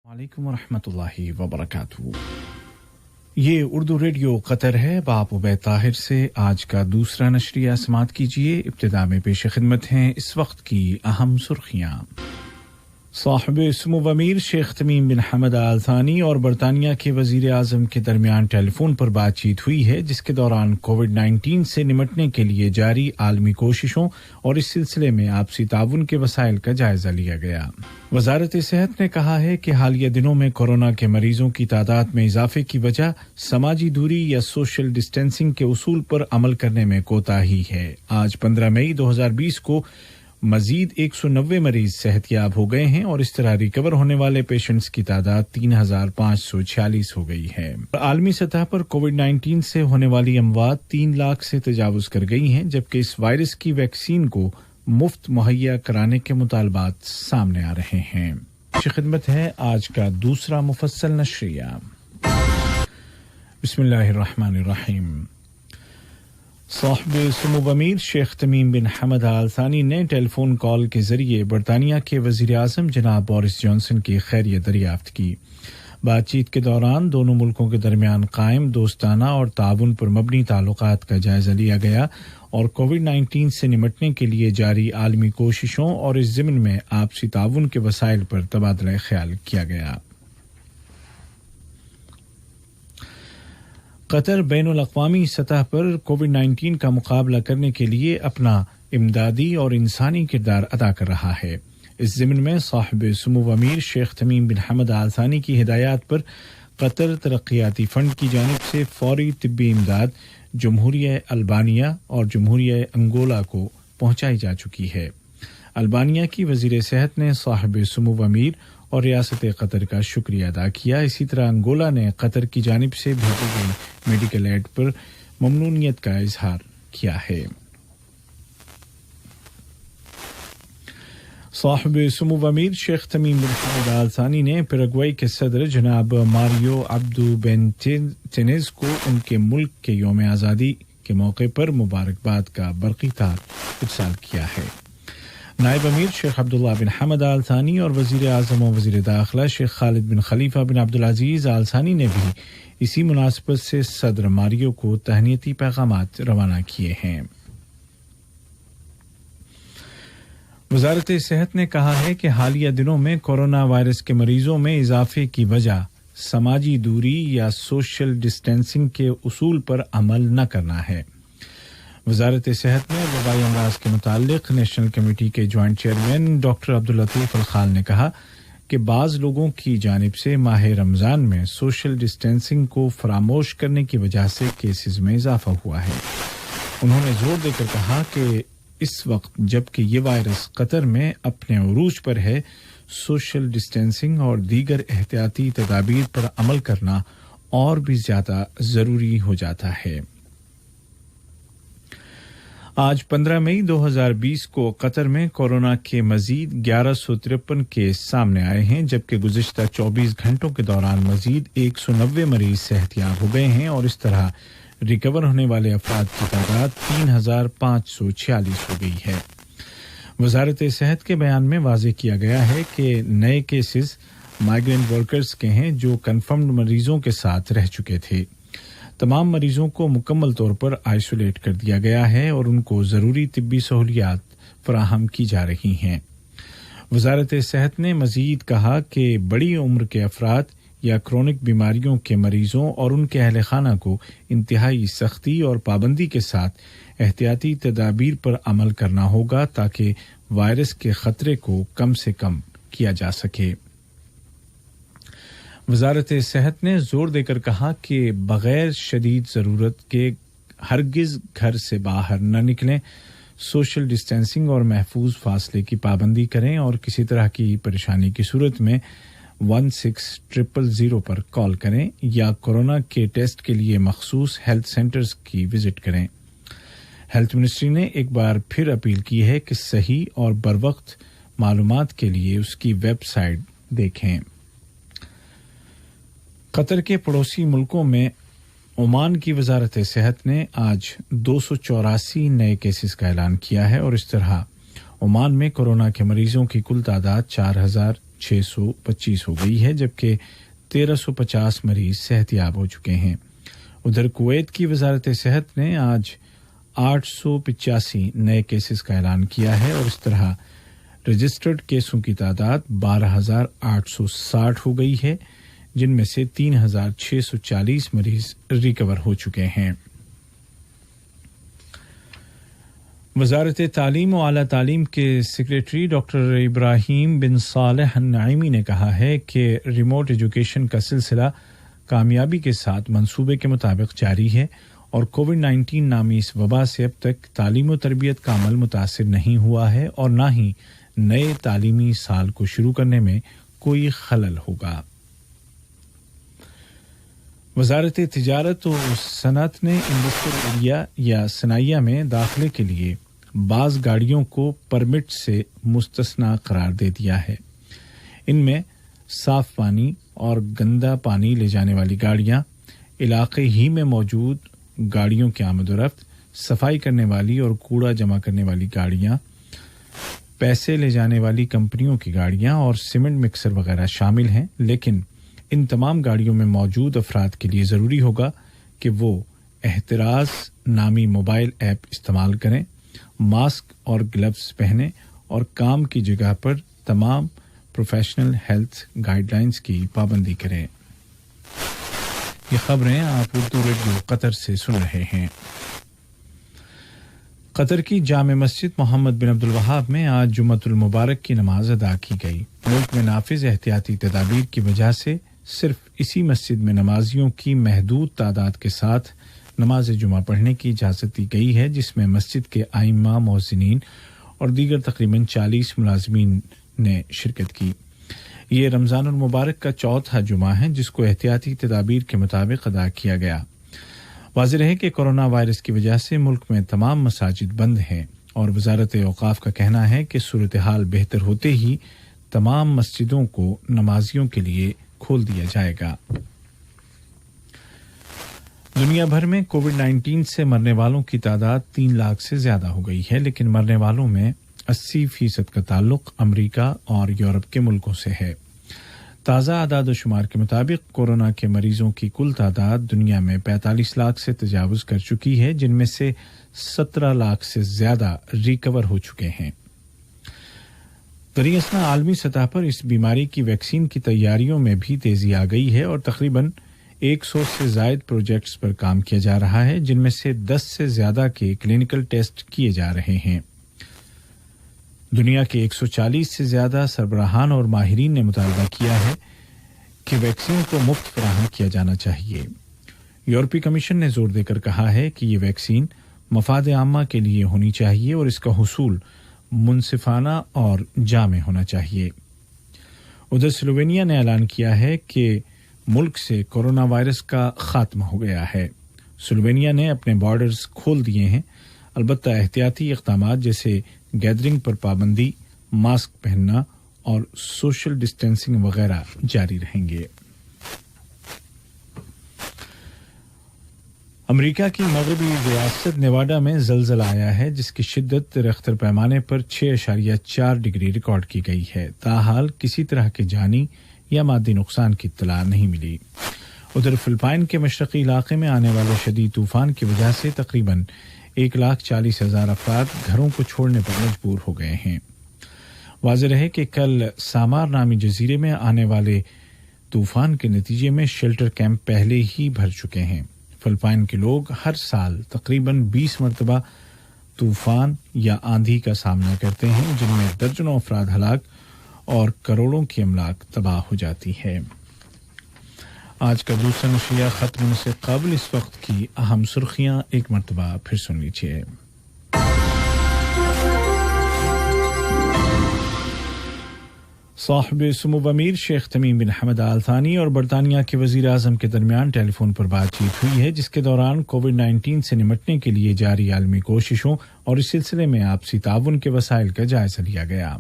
वालेकुम रहमतुल्लाहि व बरकातहू। ये उर्दू रेडियो कतर है। बाप उबैद ताहिर से आज का दूसरा नशरिया समात कीजिए। इब्तिदा में पेश खिदमत हैं इस वक्त की अहम सुर्खियां। साहिब सुमो अमीर शेख तमीम बिन हमद आल थानी और बरतानिया के वजीर आजम के दरमियान टेलीफोन पर बातचीत हुई है, जिसके दौरान कोविड-19 से निमटने के लिए जारी आलमी कोशिशों और इस सिलसिले में आपसी ताउन के वसाइल का जायजा लिया गया। वजारत सेहत ने कहा है कि हालिया दिनों में कोरोना के मरीजों की तादाद में इजाफे की वजह समाजी दूरी या सोशल डिस्टेंसिंग के उसूल पर अमल करने में कोताही है। आज 15 मई 2020 को मजीद 190 मरीज सेहतयाब हो गए हैं और इस तरह रिकवर होने वाले पेशेंट्स की तादाद 3546 हो गई है। आलमी सतह पर कोविड-19 से होने वाली अमवात 3 लाख से तजावुज कर गई हैं, जबकि इस वायरस की वैक्सीन को मुफ्त मुहैया कराने के मुतालबात सामने आ रहे हैं। खिदमत है आज का दूसरा मुफस्सल नशरिया। बिस्मिल्लाहिर्रहमानिर्रहीम। साहिब सुमो अमीर शेख तमीम बिन हमद आल थानी ने टेलीफोन कॉल के जरिए बरतानिया के वजीर आजम जनाब बोरिस जॉनसन की खैरियत दरियाफ्त की। बातचीत के दौरान दोनों मुल्कों के दरमियान कायम दोस्ताना और ताउन पर मबनी ताल्लुकात का जायजा लिया गया और कोविड-19 से निमटने के लिए जारी आलमी कोशिशों और इस ज़िम्न में आपसी ताउन के वसाइल पर तबादला ख्याल किया गया। कतर बैनुल अक़वामी सतह पर कोविड-19 का मुकाबला करने के लिए अपना इमदादी और इंसानी किरदार अदा कर रहा है। इस ज़िम्न में साहिब सुमो अमीर शेख तमीम बिन हमद आल थानी की हिदायत पर कतर तरक्याती फंड की जानिब से फौरी तिब्बी इमदाद जमहूरिया अल्बानिया और जमहूरिया अंगोला को पहुंचाई जा चुकी है। अल्बानिया की वजीर सेहत ने साहिब सुमो अमीर और रियासत कतर का शुक्रिया अदा किया। इसी तरह अंगोला ने कतर की जानिब से भेजी गई मेडिकल एड पर ममनूनियत का इजहार किया है। साहिब सुमो अमीर शेख तमीम बिन हमद आल थानी ने पैराग्वे के सदर जनाब मारियो अब्दू बेनिटेज को उनके मुल्क के यौम आज़ादी के मौके पर मुबारकबाद का बरक़ी तार इरसाल किया है। नायब अमीर शेख अब्दुल्ला बिन हमद आल थानी और वजीर आज़म और वजीर दाखिला शेख खालिद बिन खलीफा बिन अब्दुल अजीज आल थानी ने भी इसी मुनासबत से सदर मारियो को तहनीती पैगामात रवाना किए हैं। वजारत सेहत ने कहा है कि हालिया दिनों में कोरोना वायरस के मरीजों में इजाफे की वजह समाजी दूरी या सोशल डिस्टेंसिंग के उसूल पर अमल न करना है। वजारत सेहत ने वबाई अमराज के मुताल्लिक नेशनल कमेटी के joint chairman doctor Abdul Latif Al Khal ने कहा कि बाज़ लोगों की जानिब से माह रमज़ान में सोशल डिस्टेंसिंग को फरामोश करने की वजह से केसेस में इजाफा हुआ है। उन्होंने जोर देकर कहा कि इस वक्त जबकि ये वायरस कतर में अपने उरूज पर है, सोशल डिस्टेंसिंग और दीगर एहतियाती तदाबीर पर अमल करना और भी ज्यादा जरूरी हो जाता है। आज 15 मई 2020 को कतर में कोरोना के मजीद 1153 केस सामने आए हैं, जबकि गुज़िश्ता 24 घंटों के दौरान मजीद 190 मरीज सेहतयाब हो गए हैं और इस तरह रिकवर होने वाले अफराद की तादाद 3546 हो गई है। वजारत सेहत के बयान में वाज़ेह किया गया है कि नए केसेस माइग्रेंट वर्कर्स के हैं जो कन्फर्म्ड मरीजों के साथ रह चुके थे। तमाम मरीजों को मुकम्मल तौर पर आइसोलेट कर दिया गया है और उनको ज़रूरी तिब्बी सहूलियात फराहम की जा रही हैं। वजारत सेहत ने मज़ीद कहा कि बड़ी उम्र के अफराद या क्रोनिक बीमारियों के मरीजों और उनके अहल खाना को इंतहाई सख्ती और पाबंदी के साथ एहतियाती तदाबीर पर अमल करना होगा ताकि वायरस के खतरे को कम से कम किया जा सके। वजारत सेहत ने जोर देकर कहा कि बगैर शदीद ज़रूरत के हरगिज़ घर से बाहर न निकलें, सोशल डिस्टेंसिंग और महफूज फासले की पाबंदी करें और किसी तरह की परेशानी की सूरत में 16000 पर कॉल करें या कोरोना के टेस्ट के लिए मखसूस हेल्थ सेंटर्स की विजिट करें। हेल्थ मिनिस्ट्री ने एक बार फिर अपील की है कि सही और बरवक्त मालूमात के लिए उसकी वेबसाइट देखें। कतर के पड़ोसी मुल्कों में ओमान की वजारत सेहत ने आज 284 नए केसेस का ऐलान किया है और इस तरह ओमान में कोरोना के मरीजों की कुल तादाद 625 हो गई है, जबकि 1350 मरीज सेहतयाब हो चुके हैं। उधर कुवैत की वजारत सेहत ने आज 885 नए केसेस का ऐलान किया है और इस तरह रजिस्टर्ड केसों की तादाद 12,860 हो गई है, जिनमें से 3,640 मरीज रिकवर हो चुके हैं। वजारत तालीम और आला तालीम के सेक्रेटरी डॉक्टर इब्राहिम बिन सालेह अन्नाइमी ने कहा है कि रिमोट एजुकेशन का सिलसिला कामयाबी के साथ मंसूबे के मुताबिक जारी है और कोविड-19 नामी इस वबा से अब तक तालीम और तरबियत का अमल मुतासिर नहीं हुआ है और न ही नए तालीमी साल को शुरू करने में कोई खलल होगा। वजारत तिजारत और सनअत ने इंडस्ट्रियल एरिया या सनाइया में दाखिले के लिए बाज़ गाड़ियों को परमिट से मुस्तस्ना करार दे दिया है। इनमें साफ पानी और गंदा पानी ले जाने वाली गाड़ियां, इलाके ही में मौजूद गाड़ियों की आमद-ओ-रफ्त, सफाई करने वाली और कूड़ा जमा करने वाली गाड़ियां, पैसे ले जाने वाली कंपनियों की गाड़ियां और सीमेंट मिक्सर वगैरह शामिल हैं। लेकिन इन तमाम गाड़ियों में मौजूद अफराद के लिए ज़रूरी होगा कि वो एहतिराज नामी मोबाइल ऐप इस्तेमाल करें, मास्क और ग्लव्स पहनें और काम की जगह पर तमाम प्रोफेशनल हेल्थ गाइडलाइंस की पाबंदी करें। ये खबरें आप उर्दू रेडियो कतर से सुन रहे हैं। कतर की जामे मस्जिद मोहम्मद बिन अब्दुल वहाब में आज जुम्मतुल मुबारक की नमाज अदा की गई। मुल्क में नाफिज एहतियाती तदाबीर की वजह से सिर्फ इसी मस्जिद में नमाजियों की महदूद तादाद के साथ नमाज जुमा पढ़ने की इजाज़त दी गई है, जिसमें मस्जिद के आइम्मा, मोहसिनीन और दीगर तकरीबन 40 मुलाजमीन ने शिरकत की। ये रमज़ानुल मुबारक का चौथा जुमा है जिसको एहतियाती तदाबीर के मुताबिक अदा किया गया। वाज़ेह है कि कोरोना वायरस की वजह से मुल्क में तमाम मसाजिद बंद हैं और वजारत औक़ाफ़ का कहना है कि सूरत हाल बेहतर होते ही तमाम मस्जिदों को नमाजियों के लिए खोल दिया जाएगा। दुनिया भर में कोविड-19 से मरने वालों की तादाद 3 लाख से ज्यादा हो गई है, लेकिन मरने वालों में 80% का ताल्लुक अमेरिका और यूरोप के मुल्कों से है। ताज़ा आदाद शुमार के मुताबिक कोरोना के मरीजों की कुल तादाद दुनिया में 45 लाख से तजावुज कर चुकी है, जिनमें से 17 लाख से ज्यादा रिकवर हो चुके हैं। दरियासना आलमी सतह पर इस बीमारी की वैक्सीन की तैयारियों में भी तेजी आ गई है और तकरीबन 100 से जायद प्रोजेक्ट्स पर काम किया जा रहा है, जिनमें से 10 से ज्यादा के क्लिनिकल टेस्ट किए जा रहे हैं। दुनिया के 140 से ज्यादा सरबराहान और माहिरीन ने मुतालबा किया है कि वैक्सीन को मुफ्त फराहम किया जाना चाहिए। यूरोपीय कमीशन ने जोर देकर कहा है कि ये वैक्सीन मफाद आम्मा के लिए होनी चाहिए और इसका हुसूल मुनसिफाना और जामे होना चाहिए। उधर स्लोवेनिया ने ऐलान किया है कि मुल्क से कोरोना वायरस का खात्मा हो गया है। स्लोवेनिया ने अपने बॉर्डर्स खोल दिए हैं, अलबत्ता एहतियाती इक़दामात जैसे गैदरिंग पर पाबंदी, मास्क पहनना और सोशल डिस्टेंसिंग वगैरह जारी रहेंगे। अमेरिका की मगरबी रियासत नेवाडा में ज़लज़ला आया है, जिसकी शिद्दत रिख्तर पैमाने पर 6.4 डिग्री रिकॉर्ड की गई है। ताहाल किसी तरह के जानी या मादी नुकसान की इत्तला नहीं मिली। उधर फिलिपाइन के मशरकी इलाके में आने वाले शदीद तूफान की वजह से तकरीबन 1,40,000 अफराद घरों को छोड़ने पर मजबूर हो गए हैं। वाज़ेह रहे कि कल सामार नामी जजीरे में आने वाले तूफान के नतीजे में शेल्टर कैंप पहले ही भर चुके हैं। फिलिपाइन के लोग हर साल तकरीबन 20 मरतबा तूफान या आंधी का सामना करते हैं, जिनमें दर्जनों अफराद हलाक और करोड़ों की अमलाक तबाह हो जाती है। आज का दूसरा नशरिया खत्म होने से कबल इस वक्त की अहम सुर्खियां एक मरतबा फिर सुन लीजिए। साहिब सुमो अमीर शेख तमीम बिन हमद आल थानी और बरतानिया के वजीर आजम के दरमियान टेलीफोन पर बातचीत हुई है, जिसके दौरान कोविड-19 से निपटने के लिए जारी आलमी कोशिशों और इस सिलसिले में आपसी ताउन के वसाइल का जायजा लिया गया।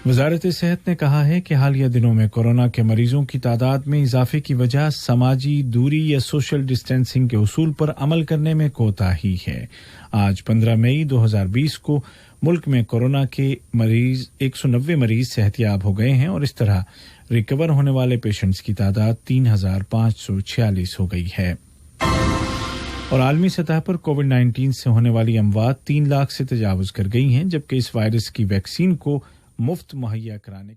वजारत सेहत ने कहा है कि हालिया दिनों में कोरोना के मरीजों की तादाद में इजाफे की वजह समाजी दूरी या सोशल डिस्टेंसिंग के उसूल पर अमल करने में कोताही है। आज 15 मई 2020 को मुल्क में कोरोना के मरीज 190 मरीज सेहतयाब हो गए हैं और इस तरह रिकवर होने वाले पेशेंट्स की तादाद 3,546 हो गई है। और आलमी सतह पर कोविड-19 से होने वाली अमवात 3 लाख से तजावुज कर गई हैं, जबकि इस वायरस की वैक्सीन को मुफ्त मुहैया कराने